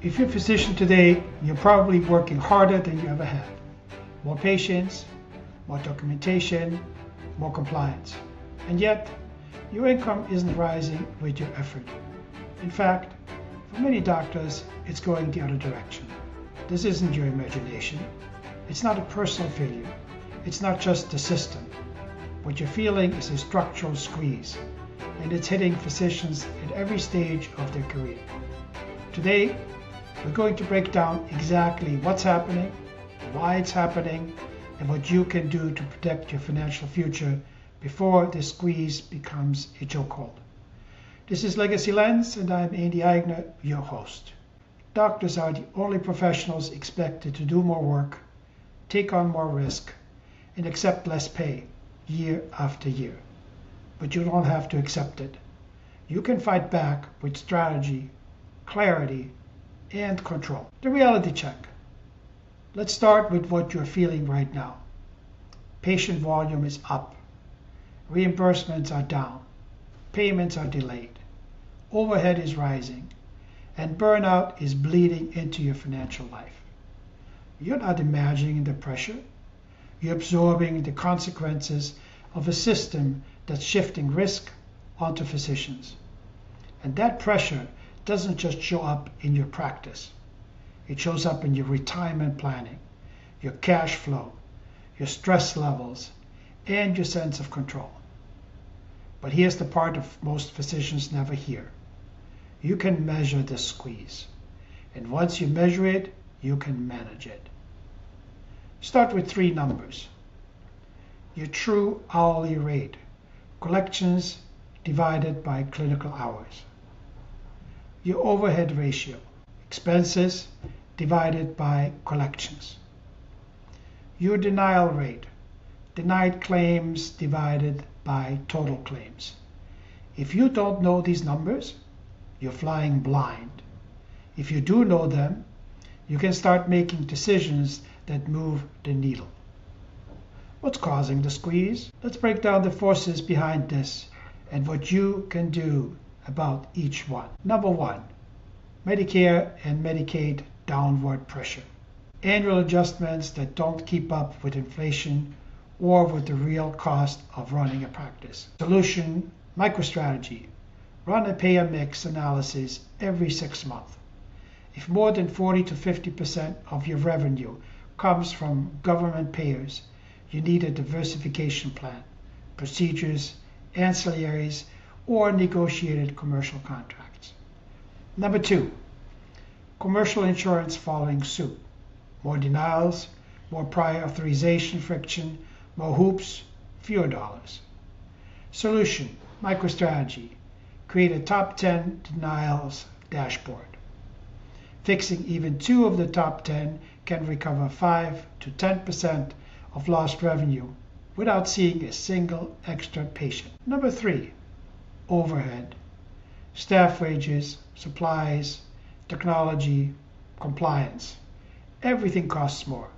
If you're a physician today, you're probably working harder than you ever have. More patients, more documentation, more compliance. And yet, your income isn't rising with your effort. In fact, for many doctors, it's going the other direction. This isn't your imagination. It's not a personal failure. It's not just the system. What you're feeling is a structural squeeze, and it's hitting physicians at every stage of their career. Today, we're going to break down exactly what's happening, why it's happening, and what you can do to protect your financial future before the squeeze becomes a chokehold. This is Legacy Lens, and I'm Andy Eigner, your host. Doctors are the only professionals expected to do more work, take on more risk, and accept less pay year after year. But you don't have to accept it. You can fight back with strategy, clarity, and control. The reality check. Let's start with what you're feeling right now. Patient volume is up. Reimbursements are down. Payments are delayed. Overhead is rising. And burnout is bleeding into your financial life. You're not imagining the pressure. You're absorbing the consequences of a system that's shifting risk onto physicians. And that pressure doesn't just show up in your practice. It shows up in your retirement planning, your cash flow, your stress levels, and your sense of control. But here's the part of most physicians never hear. You can measure the squeeze. And once you measure it, you can manage it. Start with 3 numbers. Your true hourly rate, collections divided by clinical hours. Your overhead ratio, expenses divided by collections. Your denial rate, denied claims divided by total claims. If you don't know these numbers, you're flying blind. If you do know them, you can start making decisions that move the needle. What's causing the squeeze? Let's break down the forces behind this and what you can do about each one. Number 1, Medicare and Medicaid downward pressure. Annual adjustments that don't keep up with inflation or with the real cost of running a practice. Solution, MicroStrategy. Run a payer mix analysis every 6 months. If more than 40 to 50% of your revenue comes from government payers, you need a diversification plan, procedures, ancillaries, or negotiated commercial contracts. Number 2, commercial insurance following suit. More denials, more prior authorization friction, more hoops, fewer dollars. Solution, MicroStrategy. Create a top 10 denials dashboard. Fixing even 2 of the top 10 can recover 5 to 10% of lost revenue without seeing a single extra patient. Number 3, overhead. Staff wages, supplies, technology, compliance. Everything costs more,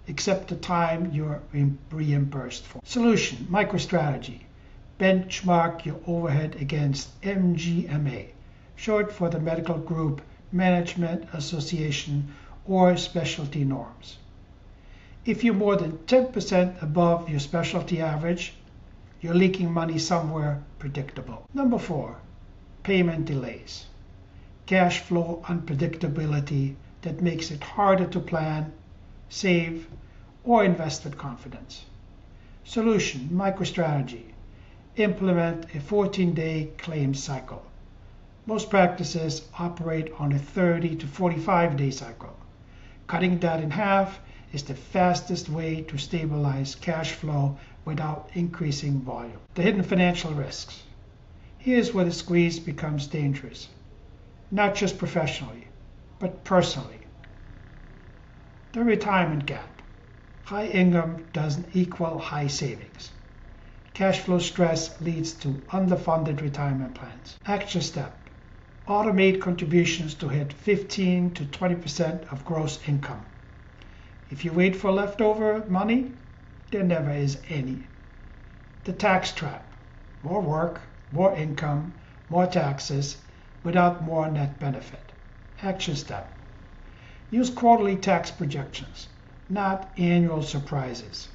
except the time you're reimbursed for. Solution, MicroStrategy. Benchmark your overhead against MGMA, short for the Medical Group Management Association or specialty norms. If you're more than 10% above your specialty average, you're leaking money somewhere predictable. Number 4, payment delays. Cash flow unpredictability that makes it harder to plan, save, or invest with confidence. Solution, MicroStrategy. Implement a 14-day claims cycle. Most practices operate on a 30 to 45-day cycle. Cutting that in half is the fastest way to stabilize cash flow without increasing volume. The hidden financial risks. Here's where the squeeze becomes dangerous, not just professionally, but personally. The retirement gap. High income doesn't equal high savings. Cash flow stress leads to underfunded retirement plans. Action step. Automate contributions to hit 15 to 20% of gross income. If you wait for leftover money, there never is any. The tax trap. More work, more income, more taxes, without more net benefit. Action step. Use quarterly tax projections, not annual surprises.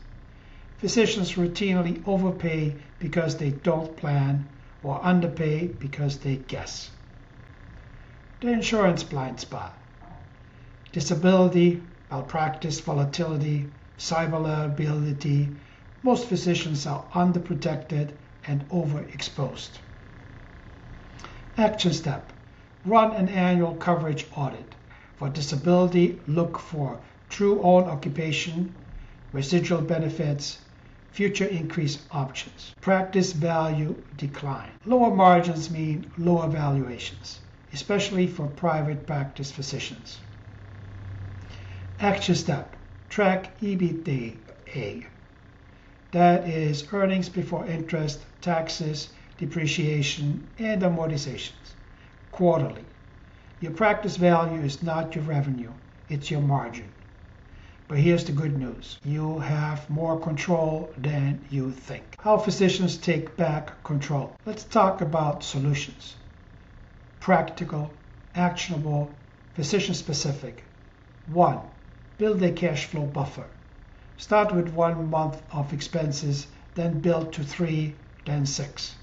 Physicians routinely overpay because they don't plan or underpay because they guess. The insurance blind spot. Disability, malpractice, volatility, cyber liability. Most physicians are underprotected and overexposed. Action step. Run an annual coverage audit. For disability, look for true own occupation, residual benefits, future increase options. Practice value decline. Lower margins mean lower valuations, especially for private practice physicians. Action step. Track EBITDA. That is earnings before interest, taxes, depreciation, and amortizations. Quarterly. Your practice value is not your revenue, it's your margin. But here's the good news. You have more control than you think. How physicians take back control. Let's talk about solutions. Practical, actionable, physician-specific. 1. Build a cash flow buffer. Start with 1 month of expenses, then build to 3, then 6.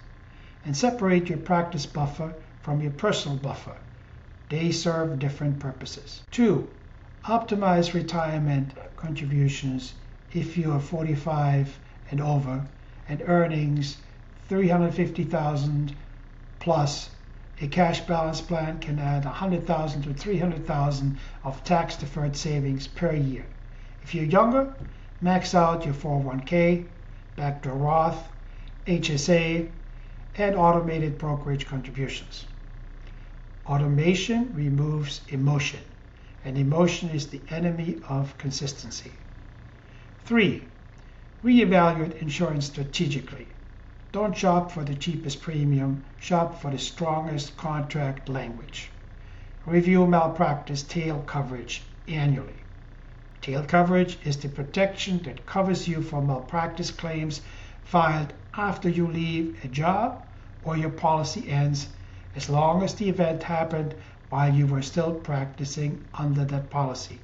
And separate your practice buffer from your personal buffer. They serve different purposes. 2. Optimize retirement contributions if you are 45 and over and earnings $350,000 plus. A cash balance plan can add $100,000 to $300,000 of tax-deferred savings per year. If you're younger, max out your 401k, backdoor Roth, HSA, and automated brokerage contributions. Automation removes emotion, and emotion is the enemy of consistency. 3. Reevaluate insurance strategically. Don't shop for the cheapest premium, shop for the strongest contract language. Review malpractice tail coverage annually. Tail coverage is the protection that covers you for malpractice claims filed after you leave a job or your policy ends, as long as the event happened while you were still practicing under that policy.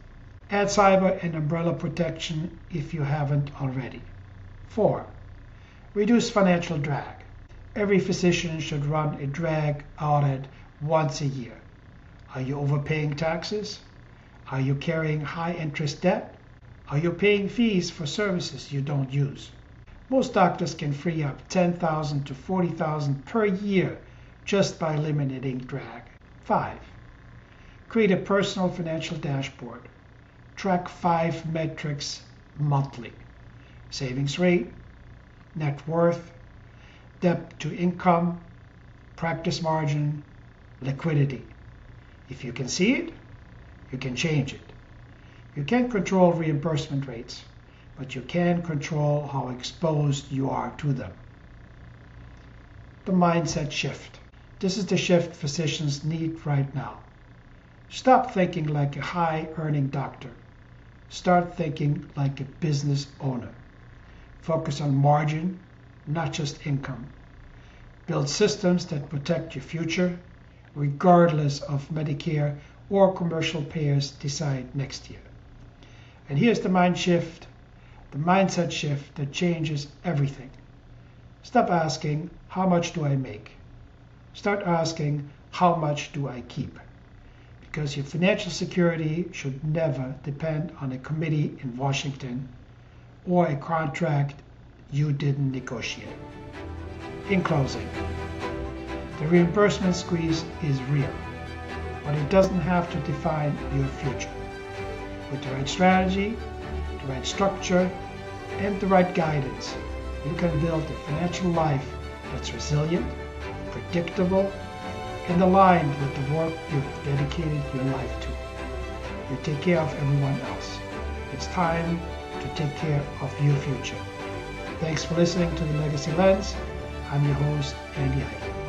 Add cyber and umbrella protection if you haven't already. 4. Reduce financial drag. Every physician should run a drag audit once a year. Are you overpaying taxes? Are you carrying high interest debt? Are you paying fees for services you don't use? Most doctors can free up $10,000 to $40,000 per year just by eliminating drag. 5. Create a personal financial dashboard. Track 5 metrics monthly. Savings rate, net worth, debt to income, practice margin, liquidity. If you can see it, you can change it. You can't control reimbursement rates, but you can control how exposed you are to them. The mindset shift. This is the shift physicians need right now. Stop thinking like a high-earning doctor. Start thinking like a business owner. Focus on margin, not just income. Build systems that protect your future, regardless of Medicare or commercial payers decide next year. And here's the mindset shift that changes everything. Stop asking, how much do I make? Start asking, how much do I keep? Because your financial security should never depend on a committee in Washington or a contract you didn't negotiate. In closing, the reimbursement squeeze is real, but it doesn't have to define your future. With the right strategy, the right structure, and the right guidance, you can build a financial life that's resilient, predictable, and aligned with the work you've dedicated your life to. You take care of everyone else. It's time to take care of your future. Thanks for listening to The Legacy Lens. I'm your host, Andy Heide.